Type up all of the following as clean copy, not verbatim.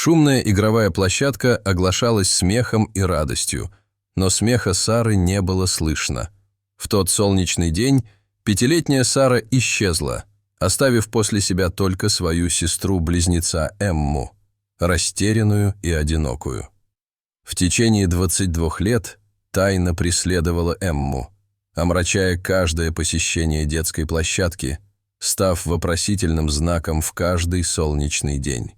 Шумная игровая площадка оглашалась смехом и радостью, но смеха Сары не было слышно. В тот солнечный день пятилетняя Сара исчезла, оставив после себя только свою сестру-близнеца Эмму, растерянную и одинокую. В течение 22 лет тайна преследовала Эмму, омрачая каждое посещение детской площадки, став вопросительным знаком в каждый солнечный день.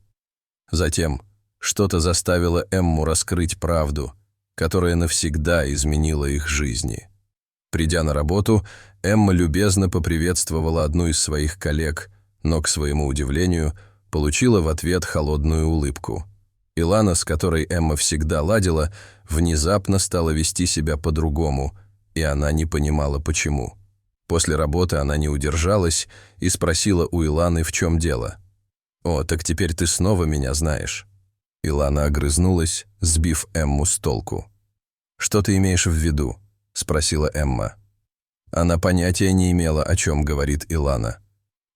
Затем что-то заставило Эмму раскрыть правду, которая навсегда изменила их жизни. Придя на работу, Эмма любезно поприветствовала одну из своих коллег, но, к своему удивлению, получила в ответ холодную улыбку. Илана, с которой Эмма всегда ладила, внезапно стала вести себя по-другому, и она не понимала, почему. После работы она не удержалась и спросила у Иланы, в чем дело. «О, так теперь ты снова меня знаешь». Илана огрызнулась, сбив Эмму с толку. «Что ты имеешь в виду?» – спросила Эмма. Она понятия не имела, о чем говорит Илана.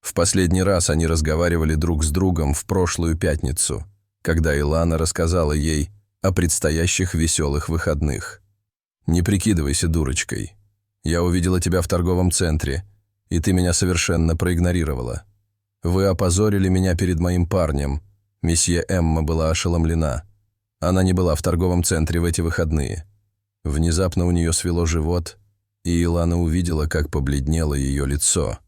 В последний раз они разговаривали друг с другом в прошлую пятницу, когда Илана рассказала ей о предстоящих веселых выходных. «Не прикидывайся дурочкой. Я увидела тебя в торговом центре, и ты меня совершенно проигнорировала. Вы опозорили меня перед моим парнем». Месье Эмма была ошеломлена. Она не была в торговом центре в эти выходные. Внезапно у нее свело живот, и Илана увидела, как побледнело ее лицо.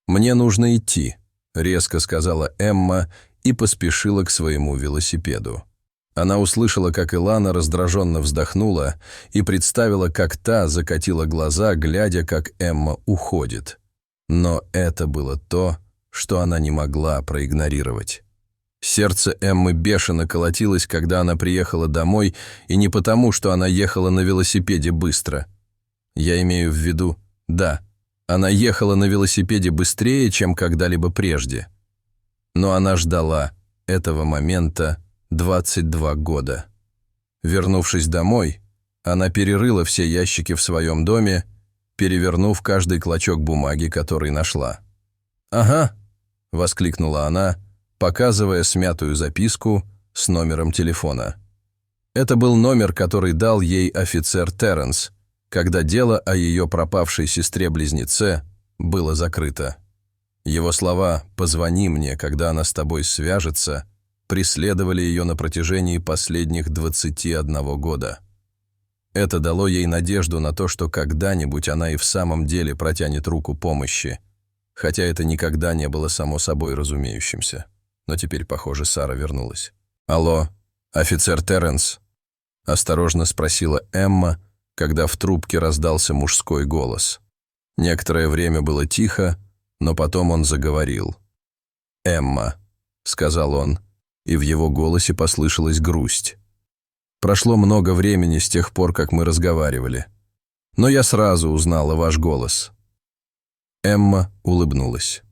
«Мне нужно идти», — резко сказала Эмма и поспешила к своему велосипеду. Она услышала, как Илана раздраженно вздохнула и представила, как та закатила глаза, глядя, как Эмма уходит. Но это было то, что она не могла проигнорировать. Сердце Эммы бешено колотилось, когда она приехала домой, и не потому, что она ехала на велосипеде быстро. Я имею в виду, да, она ехала на велосипеде быстрее, чем когда-либо прежде. Но она ждала этого момента 22 года. Вернувшись домой, она перерыла все ящики в своем доме, перевернув каждый клочок бумаги, который нашла. «Ага», — воскликнула она, показывая смятую записку с номером телефона. Это был номер, который дал ей офицер Терренс, когда дело о ее пропавшей сестре-близнеце было закрыто. Его слова «позвони мне, когда она с тобой свяжется» преследовали ее на протяжении последних 21 года. Это дало ей надежду на то, что когда-нибудь она и в самом деле протянет руку помощи, хотя это никогда не было само собой разумеющимся. Но теперь, похоже, Сара вернулась. «Алло, офицер Терренс?» – осторожно спросила Эмма, когда в трубке раздался мужской голос. Некоторое время было тихо, но потом он заговорил. «Эмма», – сказал он, и в его голосе послышалась грусть. «Прошло много времени с тех пор, как мы разговаривали, но я сразу узнала ваш голос». Эмма улыбнулась.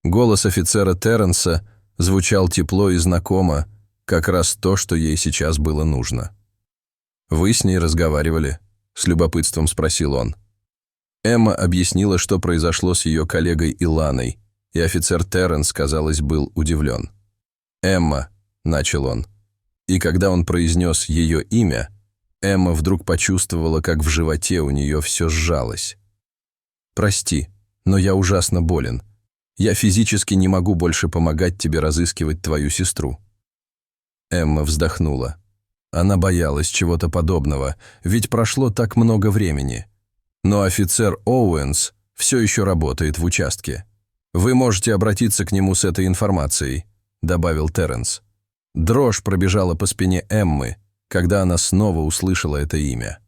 Голос офицера Терренса звучал тепло и знакомо, как раз то, что ей сейчас было нужно. «Вы с ней разговаривали?» – с любопытством спросил он. Эмма объяснила, что произошло с ее коллегой Иланой, и офицер Терренс, казалось, был удивлен. «Эмма», – начал он, и когда он произнес ее имя, Эмма вдруг почувствовала, как в животе у нее все сжалось. «Прости, но я ужасно болен. Я физически не могу больше помогать тебе разыскивать твою сестру». Эмма вздохнула. Она боялась чего-то подобного, ведь прошло так много времени. Но офицер Оуэнс все еще работает в участке. «Вы можете обратиться к нему с этой информацией», — добавил Терренс. Дрожь пробежала по спине Эммы, когда она снова услышала это имя.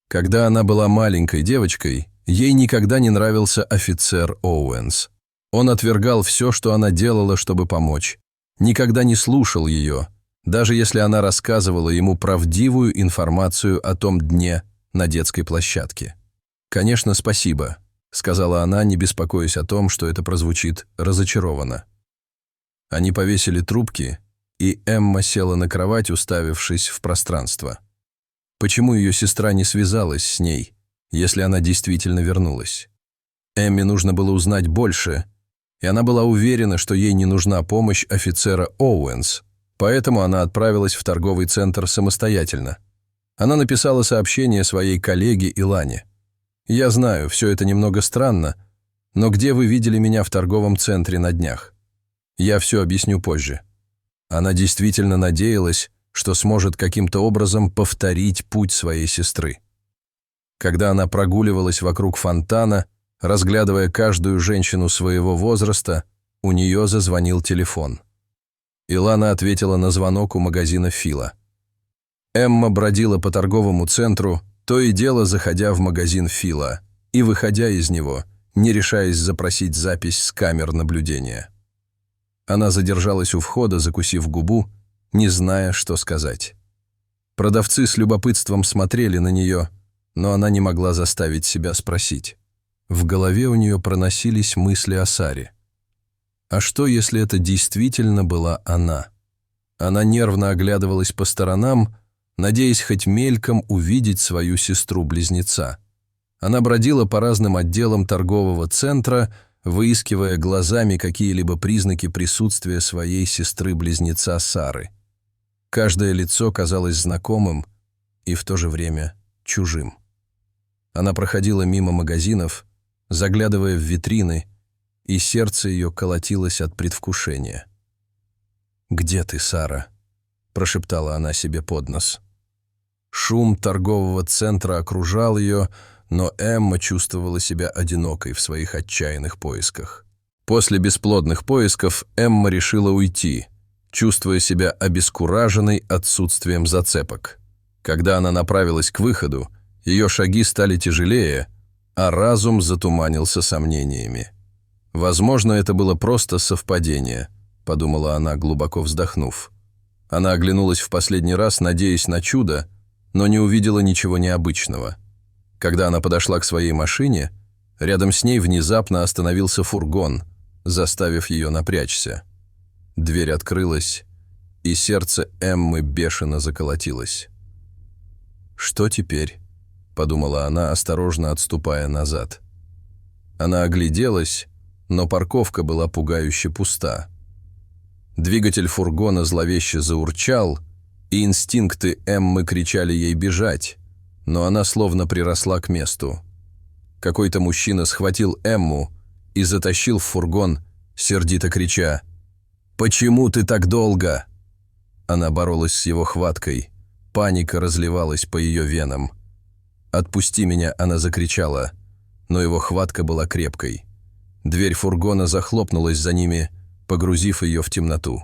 Когда она была маленькой девочкой, ей никогда не нравился офицер Оуэнс. Он отвергал все, что она делала, чтобы помочь, никогда не слушал ее, даже если она рассказывала ему правдивую информацию о том дне на детской площадке. «Конечно, спасибо», — сказала она, не беспокоясь о том, что это прозвучит разочарованно. Они повесили трубки, и Эмма села на кровать, уставившись в пространство. Почему ее сестра не связалась с ней, если она действительно вернулась? Эмме нужно было узнать больше, и она была уверена, что ей не нужна помощь офицера Оуэнс, Поэтому она отправилась в торговый центр самостоятельно. Она написала сообщение своей коллеге Илане. «Я знаю, все это немного странно, но где вы видели меня в торговом центре на днях? Я все объясню позже». Она действительно надеялась, что сможет каким-то образом повторить путь своей сестры. Когда она прогуливалась вокруг фонтана, разглядывая каждую женщину своего возраста, у нее зазвонил телефон. Илана ответила на звонок у магазина Фила. Эмма бродила по торговому центру, то и дело заходя в магазин Фила и выходя из него, не решаясь запросить запись с камер наблюдения. Она задержалась у входа, закусив губу, не зная, что сказать. Продавцы с любопытством смотрели на нее, но она не могла заставить себя спросить. В голове у нее проносились мысли о Саре. А что, если это действительно была она? Она нервно оглядывалась по сторонам, надеясь хоть мельком увидеть свою сестру-близнеца. Она бродила по разным отделам торгового центра, выискивая глазами какие-либо признаки присутствия своей сестры-близнеца Сары. Каждое лицо казалось знакомым и в то же время чужим. Она проходила мимо магазинов, заглядывая в витрины, и сердце ее колотилось от предвкушения. «Где ты, Сара?» – прошептала она себе под нос. Шум торгового центра окружал ее, но Эмма чувствовала себя одинокой в своих отчаянных поисках. После бесплодных поисков Эмма решила уйти, чувствуя себя обескураженной отсутствием зацепок. Когда она направилась к выходу, ее шаги стали тяжелее, а разум затуманился сомнениями. «Возможно, это было просто совпадение», — подумала она, глубоко вздохнув. Она оглянулась в последний раз, надеясь на чудо, но не увидела ничего необычного. Когда она подошла к своей машине, рядом с ней внезапно остановился фургон, заставив ее напрячься. Дверь открылась, и сердце Эммы бешено заколотилось. «Что теперь?» — подумала она, осторожно отступая назад. Она огляделась, но парковка была пугающе пуста. Двигатель фургона зловеще заурчал, и инстинкты Эммы кричали ей бежать, но она словно приросла к месту. Какой-то мужчина схватил Эмму и затащил в фургон, сердито крича: «Почему ты так долго?» Она боролась с его хваткой, паника разливалась по ее венам. «Отпусти меня!» — она закричала, но его хватка была крепкой. Дверь фургона захлопнулась за ними, погрузив ее в темноту.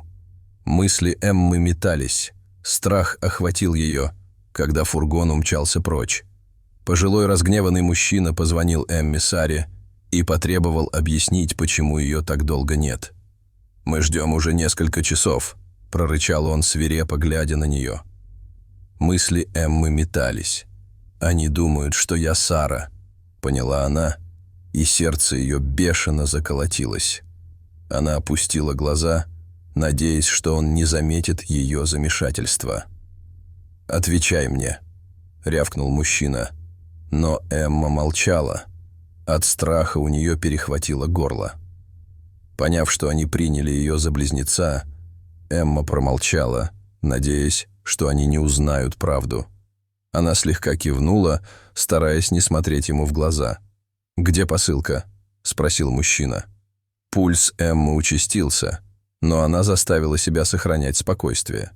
Мысли Эммы метались, страх охватил ее, когда фургон умчался прочь. Пожилой разгневанный мужчина позвонил Эмме Саре и потребовал объяснить, почему ее так долго нет. «Мы ждем уже несколько часов», — прорычал он, свирепо глядя на нее. Мысли Эммы метались. «Они думают, что я Сара», — поняла она, и сердце ее бешено заколотилось. Она опустила глаза, надеясь, что он не заметит ее замешательства. «Отвечай мне», — рявкнул мужчина. Но Эмма молчала. От страха у нее перехватило горло. Поняв, что они приняли ее за близнеца, Эмма промолчала, надеясь, что они не узнают правду. Она слегка кивнула, стараясь не смотреть ему в глаза. «Где посылка?» — спросил мужчина. Пульс Эммы участился, но она заставила себя сохранять спокойствие.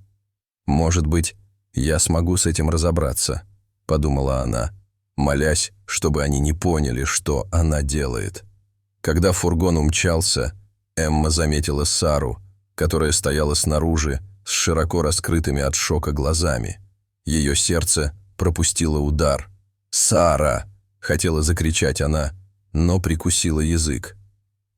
«Может быть, я смогу с этим разобраться», — подумала она, молясь, чтобы они не поняли, что она делает. Когда фургон умчался, Эмма заметила Сару, которая стояла снаружи с широко раскрытыми от шока глазами. Ее сердце пропустило удар. «Сара!» — хотела закричать она, но прикусила язык.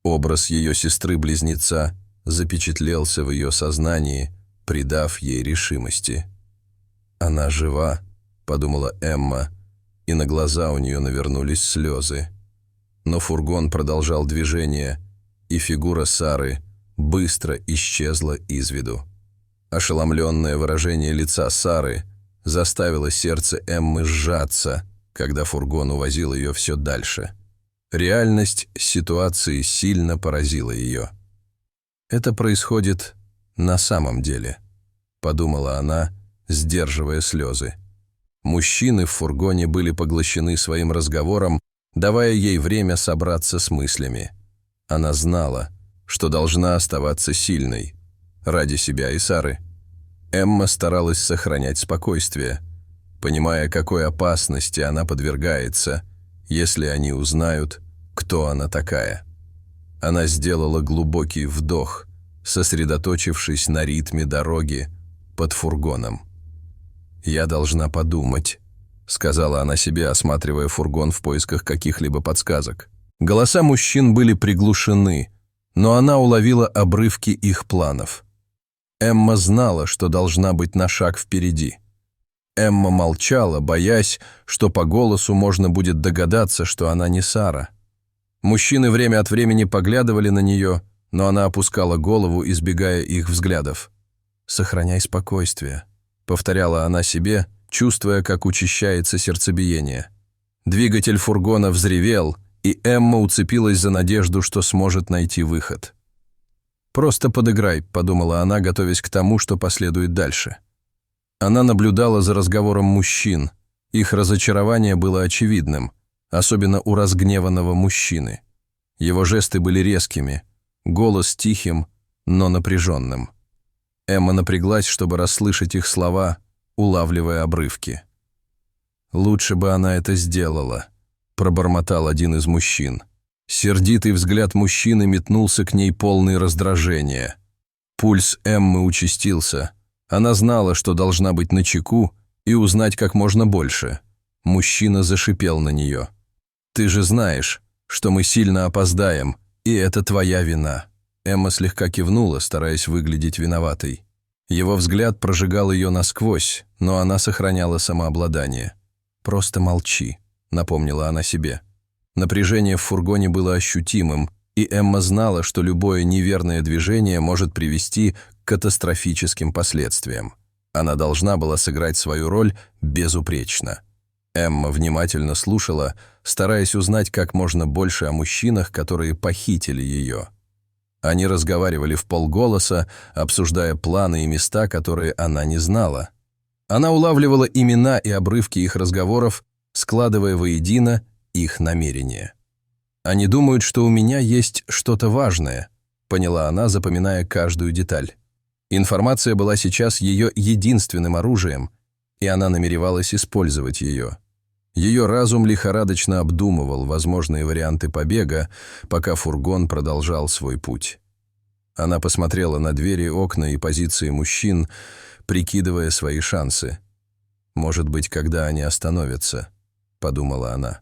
Образ ее сестры-близнеца запечатлелся в ее сознании, придав ей решимости. «Она жива», — подумала Эмма, и на глаза у нее навернулись слезы. Но фургон продолжал движение, и фигура Сары быстро исчезла из виду. Ошеломленное выражение лица Сары заставило сердце Эммы сжаться, когда фургон увозил ее все дальше. Реальность ситуации сильно поразила ее. Это происходит на самом деле. подумала она, сдерживая слезы. Мужчины в фургоне были поглощены своим разговором, давая ей время собраться с мыслями. Она знала, что должна оставаться сильной ради себя и Сары. Эмма старалась сохранять спокойствие, понимая, какой опасности она подвергается, если они узнают, кто она такая. Она сделала глубокий вдох, сосредоточившись на ритме дороги под фургоном. «Я должна подумать», — сказала она себе, осматривая фургон в поисках каких-либо подсказок. Голоса мужчин были приглушены, но она уловила обрывки их планов. Эмма знала, что должна быть на шаг впереди. Эмма молчала, боясь, что по голосу можно будет догадаться, что она не Сара. Мужчины время от времени поглядывали на нее, но она опускала голову, избегая их взглядов. «Сохраняй спокойствие», — повторяла она себе, чувствуя, как учащается сердцебиение. Двигатель фургона взревел, и Эмма уцепилась за надежду, что сможет найти выход. «Просто подыграй», — подумала она, готовясь к тому, что последует дальше. Она наблюдала за разговором мужчин. Их разочарование было очевидным, особенно у разгневанного мужчины. Его жесты были резкими, голос тихим, но напряженным. Эмма напряглась, чтобы расслышать их слова, улавливая обрывки. «Лучше бы она это сделала», — пробормотал один из мужчин. Сердитый взгляд мужчины метнулся к ней полный раздражения. Пульс Эммы участился. Она знала, что должна быть начеку и узнать как можно больше. Мужчина зашипел на нее. «Ты же знаешь, что мы сильно опоздаем, и это твоя вина». Эмма слегка кивнула, стараясь выглядеть виноватой. Его взгляд прожигал ее насквозь, но она сохраняла самообладание. «Просто молчи», — напомнила она себе. Напряжение в фургоне было ощутимым, и Эмма знала, что любое неверное движение может привести к катастрофическим последствиям. Она должна была сыграть свою роль безупречно. Эмма внимательно слушала, стараясь узнать как можно больше о мужчинах, которые похитили ее. Они разговаривали вполголоса, обсуждая планы и места, которые она не знала. Она улавливала имена и обрывки их разговоров, складывая воедино их намерения. «Они думают, что у меня есть что-то важное», — поняла она, запоминая каждую деталь. Информация была сейчас ее единственным оружием, и она намеревалась использовать ее. Ее разум лихорадочно обдумывал возможные варианты побега, пока фургон продолжал свой путь. Она посмотрела на двери, окна и позиции мужчин, прикидывая свои шансы. «Может быть, когда они остановятся», — подумала она.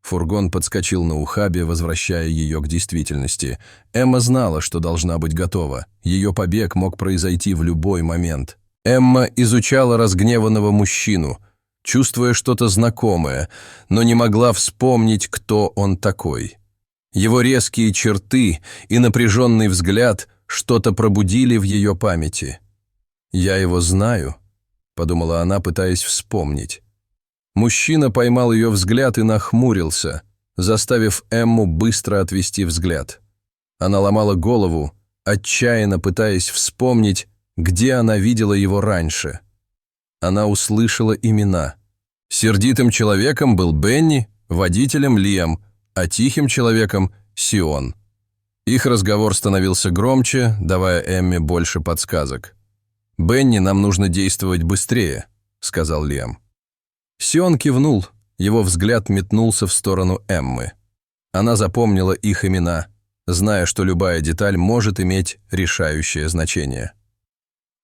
Фургон подскочил на ухабе, возвращая ее к действительности. Эмма знала, что должна быть готова. Ее побег мог произойти в любой момент. Эмма изучала разгневанного мужчину, чувствуя что-то знакомое, но не могла вспомнить, кто он такой. Его резкие черты и напряженный взгляд что-то пробудили в ее памяти. «Я его знаю», — подумала она, пытаясь вспомнить. Мужчина поймал ее взгляд и нахмурился, заставив Эмму быстро отвести взгляд. Она ломала голову, отчаянно пытаясь вспомнить, где она видела его раньше. Она услышала имена. Сердитым человеком был Бенни, водителем Лиам, а тихим человеком — Сион. Их разговор становился громче, давая Эмме больше подсказок. «Бенни, нам нужно действовать быстрее», — сказал Лиам. Сион кивнул, его взгляд метнулся в сторону Эммы. Она запомнила их имена, зная, что любая деталь может иметь решающее значение.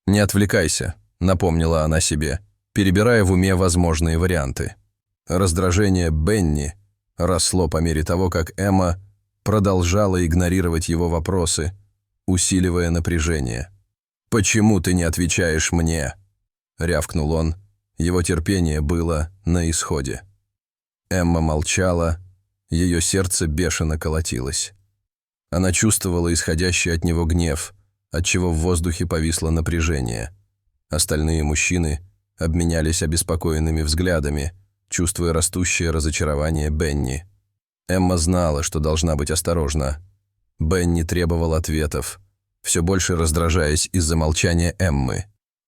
«Не отвлекайся», — напомнила она себе, перебирая в уме возможные варианты. Раздражение Бенни росло по мере того, как Эмма продолжала игнорировать его вопросы, усиливая напряжение. «Почему ты не отвечаешь мне?» — рявкнул он. Его терпение было на исходе. Эмма молчала, ее сердце бешено колотилось. Она чувствовала исходящий от него гнев, отчего в воздухе повисло напряжение. Остальные мужчины обменялись обеспокоенными взглядами, чувствуя растущее разочарование Бенни. Эмма знала, что должна быть осторожна. Бенни требовал ответов, все больше раздражаясь из-за молчания Эммы.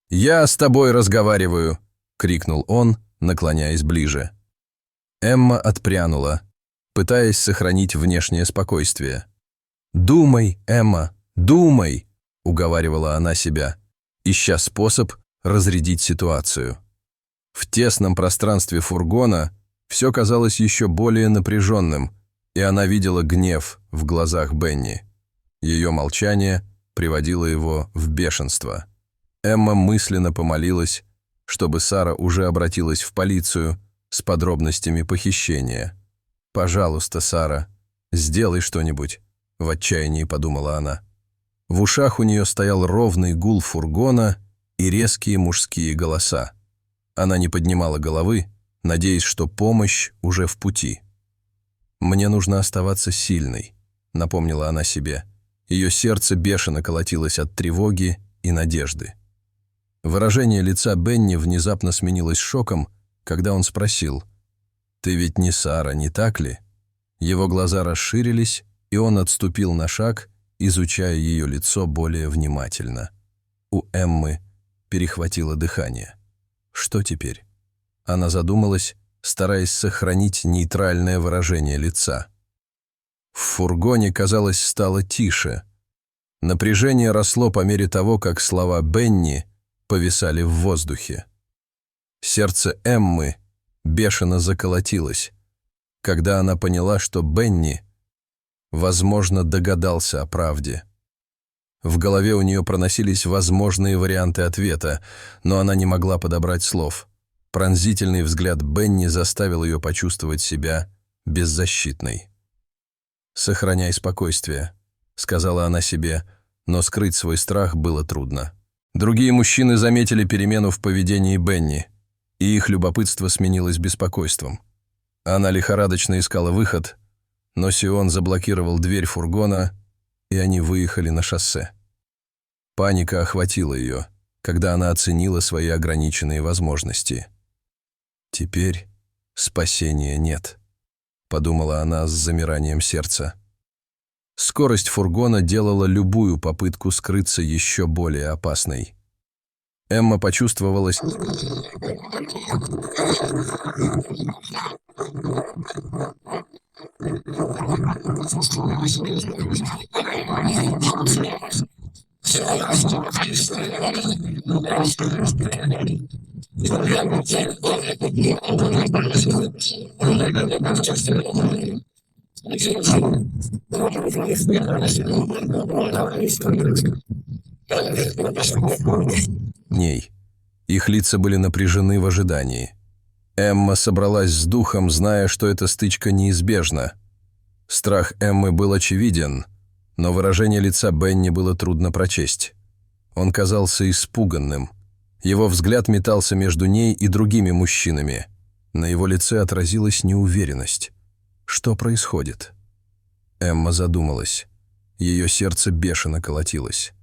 «Я с тобой разговариваю!» — крикнул он, наклоняясь ближе. Эмма отпрянула, пытаясь сохранить внешнее спокойствие. «Думай, Эмма, думай!» — уговаривала она себя, ища способ разрядить ситуацию. В тесном пространстве фургона все казалось еще более напряженным, и она видела гнев в глазах Бенни. Ее молчание приводило его в бешенство. Эмма мысленно помолилась, чтобы Сара уже обратилась в полицию с подробностями похищения. «Пожалуйста, Сара, сделай что-нибудь», — в отчаянии подумала она. В ушах у нее стоял ровный гул фургона и резкие мужские голоса. Она не поднимала головы, надеясь, что помощь уже в пути. «Мне нужно оставаться сильной», — напомнила она себе. Ее сердце бешено колотилось от тревоги и надежды. Выражение лица Бенни внезапно сменилось шоком, когда он спросил: «Ты ведь не Сара, не так ли?» Его глаза расширились, и он отступил на шаг, изучая ее лицо более внимательно. У Эммы перехватило дыхание. Что теперь? Она задумалась, стараясь сохранить нейтральное выражение лица. В фургоне, казалось, стало тише. Напряжение росло по мере того, как слова Бенни повисали в воздухе. Сердце Эммы бешено заколотилось, когда она поняла, что Бенни, возможно, догадался о правде. В голове у нее проносились возможные варианты ответа, но она не могла подобрать слов. Пронзительный взгляд Бенни заставил ее почувствовать себя беззащитной. «Сохраняй спокойствие», — сказала она себе, но скрыть свой страх было трудно. Другие мужчины заметили перемену в поведении Бенни, и их любопытство сменилось беспокойством. Она лихорадочно искала выход, но Сион заблокировал дверь фургона, и они выехали на шоссе. Паника охватила ее, когда она оценила свои ограниченные возможности. «Теперь спасения нет», — подумала она с замиранием сердца. Скорость фургона делала любую попытку скрыться еще более опасной. Эмма почувствовалась... ней. Их лица были напряжены в ожидании. Эмма собралась с духом, зная, что эта стычка неизбежна. Страх Эммы был очевиден, но выражение лица Бенни было трудно прочесть. Он казался испуганным. Его взгляд метался между ней и другими мужчинами. На его лице отразилась неуверенность. Что происходит? Эмма задумалась. Ее сердце бешено колотилось.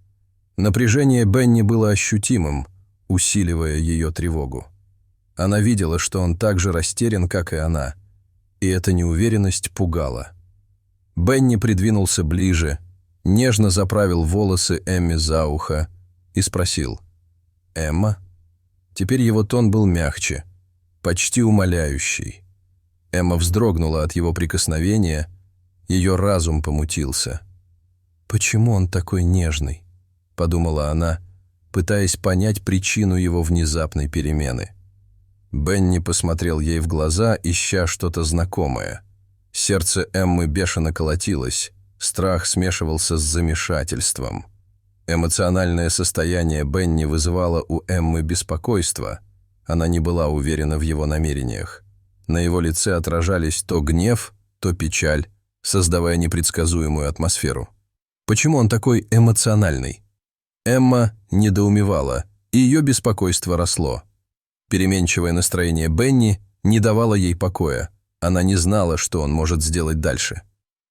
Напряжение Бенни было ощутимым, усиливая ее тревогу. Она видела, что он так же растерян, как и она, и эта неуверенность пугала. Бенни придвинулся ближе, нежно заправил волосы Эмме за ухо и спросил: «Эмма?» Теперь его тон был мягче, почти умоляющий. Эмма вздрогнула от его прикосновения, ее разум помутился. «Почему он такой нежный?» — подумала она, пытаясь понять причину его внезапной перемены. Бенни посмотрел ей в глаза, ища что-то знакомое. Сердце Эммы бешено колотилось, страх смешивался с замешательством. Эмоциональное состояние Бенни вызывало у Эммы беспокойство. Она не была уверена в его намерениях. На его лице отражались то гнев, то печаль, создавая непредсказуемую атмосферу. Почему он такой эмоциональный? Эмма недоумевала, и ее беспокойство росло. Переменчивое настроение Бенни не давало ей покоя. Она не знала, что он может сделать дальше.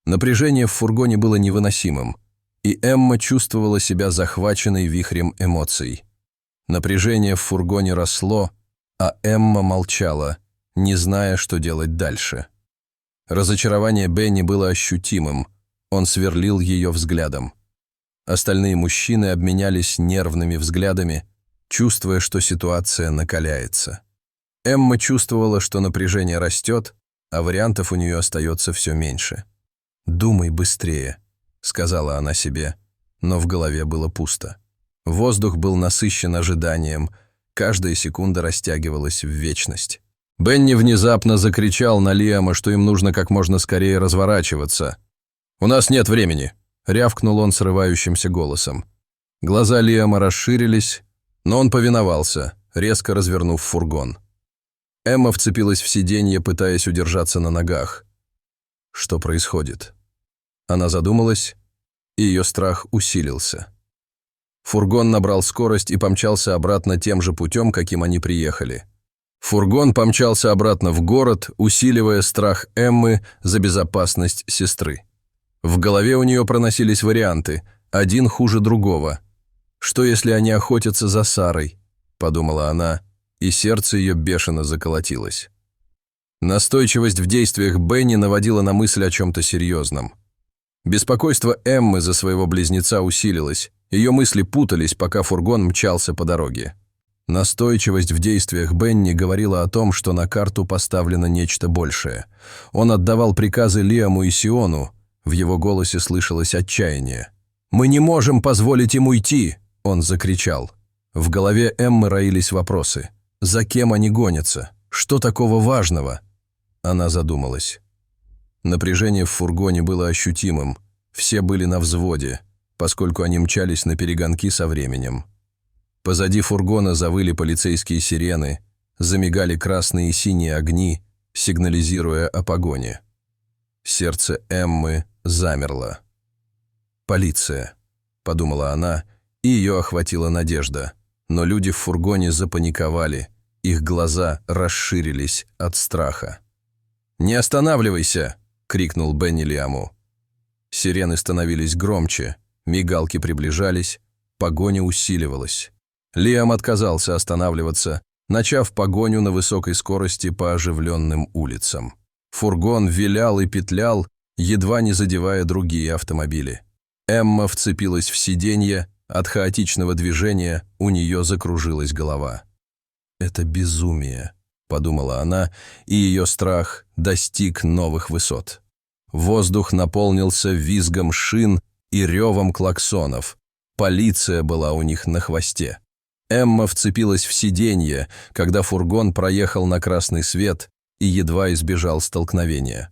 Напряжение в фургоне было невыносимым, и Эмма чувствовала себя захваченной вихрем эмоций. Напряжение в фургоне росло, а Эмма молчала, не зная, что делать дальше. Разочарование Бенни было ощутимым, он сверлил ее взглядом. Остальные мужчины обменялись нервными взглядами, чувствуя, что ситуация накаляется. Эмма чувствовала, что напряжение растет, а вариантов у нее остается все меньше. «Думай быстрее», — сказала она себе, но в голове было пусто. Воздух был насыщен ожиданием, каждая секунда растягивалась в вечность. Бенни внезапно закричал на Лиама, что им нужно как можно скорее разворачиваться. «У нас нет времени», — рявкнул он срывающимся голосом. Глаза Лиама расширились, но он повиновался, резко развернув фургон. Эмма вцепилась в сиденье, пытаясь удержаться на ногах. Что происходит? Она задумалась, и ее страх усилился. Фургон набрал скорость и помчался обратно тем же путем, каким они приехали. Фургон помчался обратно в город, усиливая страх Эммы за безопасность сестры. В голове у нее проносились варианты, один хуже другого. «Что, если они охотятся за Сарой?» – подумала она, и сердце ее бешено заколотилось. Настойчивость в действиях Бенни наводила на мысль о чем-то серьезном. Беспокойство Эммы за своего близнеца усилилось, ее мысли путались, пока фургон мчался по дороге. Настойчивость в действиях Бенни говорила о том, что на карту поставлено нечто большее. Он отдавал приказы Лиаму и Сиону, в его голосе слышалось отчаяние. «Мы не можем позволить им уйти!» – он закричал. В голове Эммы роились вопросы. За кем они гонятся? Что такого важного? Она задумалась. Напряжение в фургоне было ощутимым. Все были на взводе, поскольку они мчались на перегонки со временем. Позади фургона завыли полицейские сирены, замигали красные и синие огни, сигнализируя о погоне. Сердце Эммы замерло. «Полиция», — подумала она, и ее охватила надежда. Но люди в фургоне запаниковали, их глаза расширились от страха. «Не останавливайся!» — крикнул Бенни Лиаму. Сирены становились громче, мигалки приближались, погоня усиливалась. Лиам отказался останавливаться, начав погоню на высокой скорости по оживленным улицам. Фургон вилял и петлял, едва не задевая другие автомобили. Эмма вцепилась в сиденье, от хаотичного движения у нее закружилась голова. «Это безумие», — подумала она, и ее страх достиг новых высот. Воздух наполнился визгом шин и ревом клаксонов. Полиция была у них на хвосте. Эмма вцепилась в сиденье, когда фургон проехал на красный свет и едва избежал столкновения.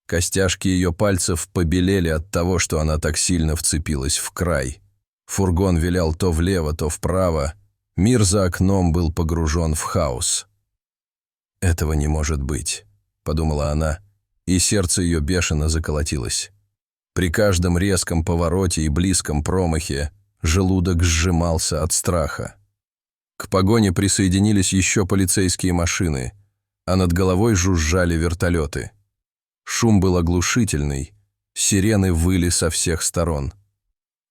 Костяшки ее пальцев побелели от того, что она так сильно вцепилась в край. Фургон вилял то влево, то вправо. Мир за окном был погружен в хаос. «Этого не может быть», — подумала она, и сердце ее бешено заколотилось. При каждом резком повороте и близком промахе желудок сжимался от страха. К погоне присоединились еще полицейские машины, а над головой жужжали вертолеты. Шум был оглушительный, сирены выли со всех сторон.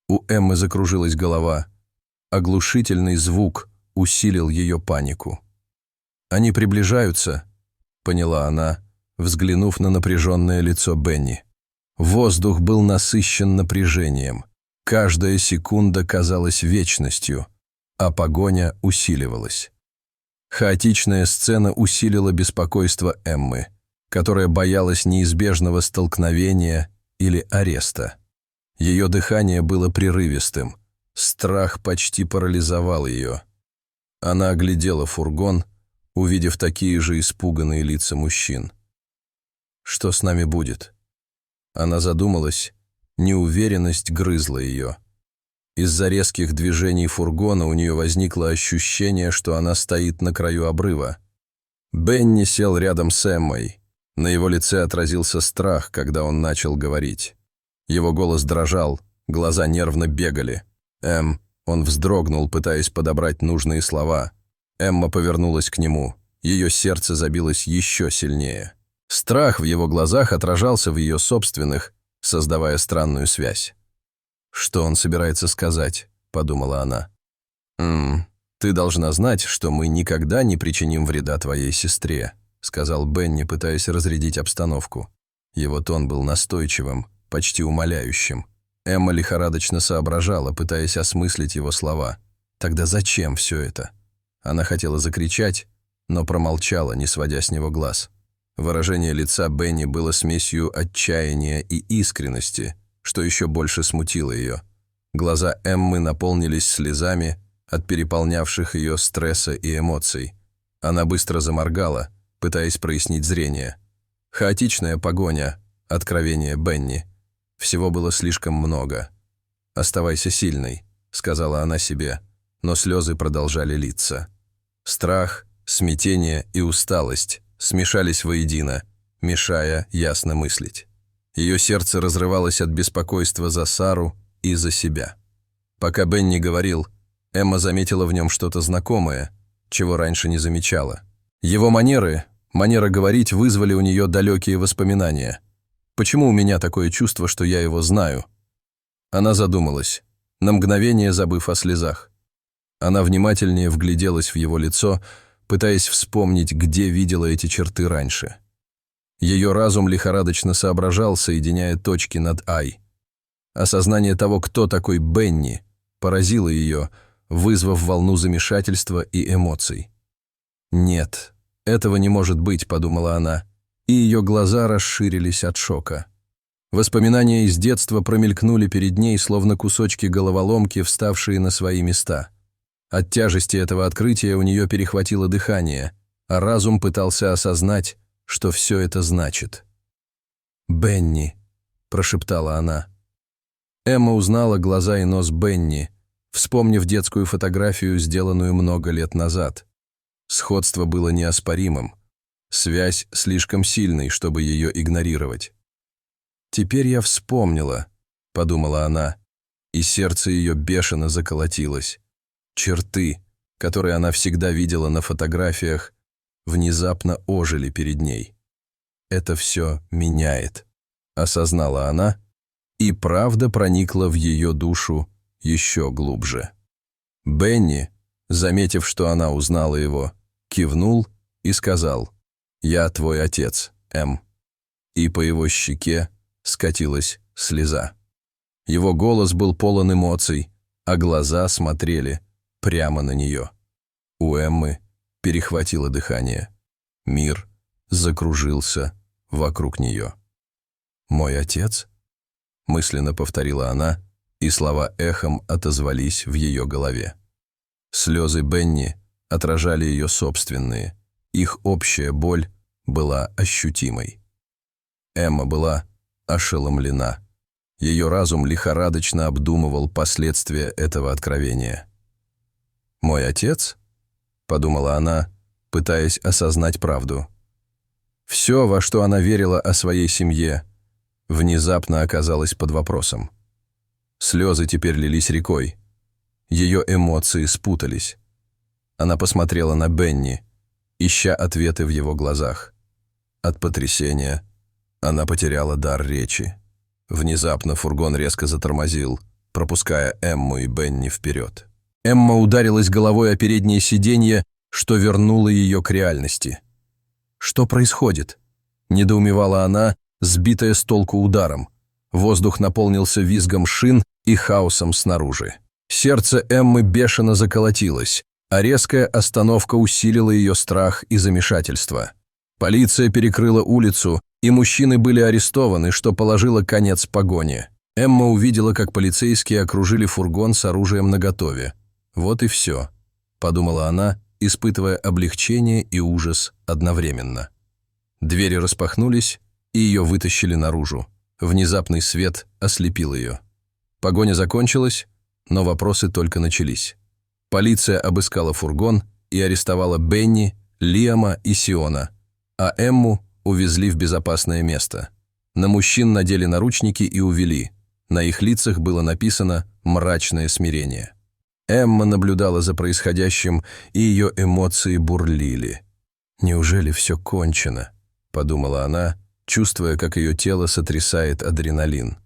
У Эммы закружилась голова. Оглушительный звук усилил ее панику. «Они приближаются», — поняла она, взглянув на напряженное лицо Бенни. Воздух был насыщен напряжением. Каждая секунда казалась вечностью, а погоня усиливалась. Хаотичная сцена усилила беспокойство Эммы, которая боялась неизбежного столкновения или ареста. Ее дыхание было прерывистым, страх почти парализовал ее. Она оглядела фургон, увидев такие же испуганные лица мужчин. «Что с нами будет?» Она задумалась, неуверенность грызла ее. Из-за резких движений фургона у нее возникло ощущение, что она стоит на краю обрыва. Бенни сел рядом с Эммой. На его лице отразился страх, когда он начал говорить. Его голос дрожал, глаза нервно бегали. Он вздрогнул, пытаясь подобрать нужные слова. Эмма повернулась к нему. Ее сердце забилось еще сильнее. Страх в его глазах отражался в ее собственных, создавая странную связь. «Что он собирается сказать?» – подумала она. «Ты должна знать, что мы никогда не причиним вреда твоей сестре», – сказал Бенни, пытаясь разрядить обстановку. Его тон был настойчивым, почти умоляющим. Эмма лихорадочно соображала, пытаясь осмыслить его слова. Тогда зачем все это? Она хотела закричать, но промолчала, не сводя с него глаз. Выражение лица Бенни было смесью отчаяния и искренности, что еще больше смутило ее. Глаза Эммы наполнились слезами от переполнявших ее стресса и эмоций. Она быстро заморгала, пытаясь прояснить зрение. Хаотичная погоня, откровение Бенни. Всего было слишком много. «Оставайся сильной», — сказала она себе, но слезы продолжали литься. Страх, смятение и усталость смешались воедино, мешая ясно мыслить. Ее сердце разрывалось от беспокойства за Сару и за себя. Пока Бенни говорил, Эмма заметила в нем что-то знакомое, чего раньше не замечала. Его манера говорить вызвали у нее далекие воспоминания. «Почему у меня такое чувство, что я его знаю?» Она задумалась, на мгновение забыв о слезах. Она внимательнее вгляделась в его лицо, пытаясь вспомнить, где видела эти черты раньше. Ее разум лихорадочно соображал, соединяя точки над «Ай». Осознание того, кто такой Бенни, поразило ее, вызвав волну замешательства и эмоций. «Нет, этого не может быть», — подумала она, и ее глаза расширились от шока. Воспоминания из детства промелькнули перед ней, словно кусочки головоломки, вставшие на свои места. От тяжести этого открытия у нее перехватило дыхание, а разум пытался осознать, что все это значит. «Бенни», — прошептала она. Эмма узнала глаза и нос Бенни, вспомнив детскую фотографию, сделанную много лет назад. Сходство было неоспоримым. Связь слишком сильной, чтобы ее игнорировать. «Теперь я вспомнила», — подумала она, и сердце ее бешено заколотилось. Черты, которые она всегда видела на фотографиях, внезапно ожили перед ней. «Это все меняет», — осознала она, и правда проникла в ее душу еще глубже. Бенни, заметив, что она узнала его, кивнул и сказал: «Я твой отец, Эм». И по его щеке скатилась слеза. Его голос был полон эмоций, а глаза смотрели прямо на нее. У Эммы перехватило дыхание. Мир закружился вокруг нее. «Мой отец?» — мысленно повторила она, и слова эхом отозвались в ее голове. Слезы Бенни отражали ее собственные, их общая боль была ощутимой. Эмма была ошеломлена. Ее разум лихорадочно обдумывал последствия этого откровения. «Мой отец?» — подумала она, пытаясь осознать правду. Все, во что она верила о своей семье, внезапно оказалось под вопросом. Слезы теперь лились рекой. Ее эмоции спутались. Она посмотрела на Бенни, ища ответы в его глазах. От потрясения она потеряла дар речи. Внезапно фургон резко затормозил, пропуская Эмму и Бенни вперед. Эмма ударилась головой о переднее сиденье, что вернуло ее к реальности. «Что происходит?» – недоумевала она, сбитая с толку ударом. Воздух наполнился визгом шин и хаосом снаружи. Сердце Эммы бешено заколотилось, а резкая остановка усилила ее страх и замешательство. Полиция перекрыла улицу, и мужчины были арестованы, что положило конец погоне. Эмма увидела, как полицейские окружили фургон с оружием наготове. «Вот и все», — подумала она, испытывая облегчение и ужас одновременно. Двери распахнулись, и ее вытащили наружу. Внезапный свет ослепил ее. Погоня закончилась, но вопросы только начались. Полиция обыскала фургон и арестовала Бенни, Лиама и Сиона, а Эмму увезли в безопасное место. На мужчин надели наручники и увели. На их лицах было написано «мрачное смирение». Эмма наблюдала за происходящим, и ее эмоции бурлили. «Неужели все кончено?» – подумала она, чувствуя, как ее тело сотрясает адреналин.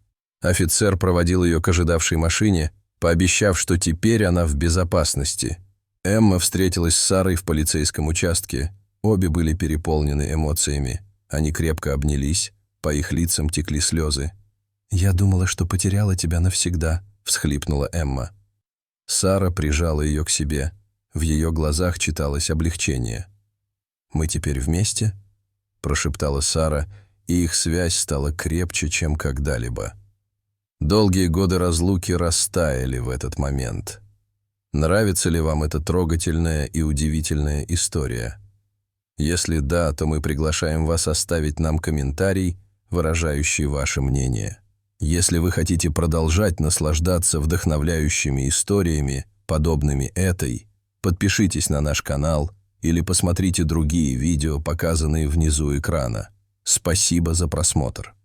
Офицер проводил ее к ожидавшей машине, пообещав, что теперь она в безопасности. Эмма встретилась с Сарой в полицейском участке. Обе были переполнены эмоциями. Они крепко обнялись, по их лицам текли слезы. «Я думала, что потеряла тебя навсегда», – всхлипнула Эмма. Сара прижала ее к себе. В ее глазах читалось облегчение. «Мы теперь вместе?» – прошептала Сара, и их связь стала крепче, чем когда-либо. Долгие годы разлуки растаяли в этот момент. Нравится ли вам эта трогательная и удивительная история? Если да, то мы приглашаем вас оставить нам комментарий, выражающий ваше мнение. Если вы хотите продолжать наслаждаться вдохновляющими историями, подобными этой, подпишитесь на наш канал или посмотрите другие видео, показанные внизу экрана. Спасибо за просмотр.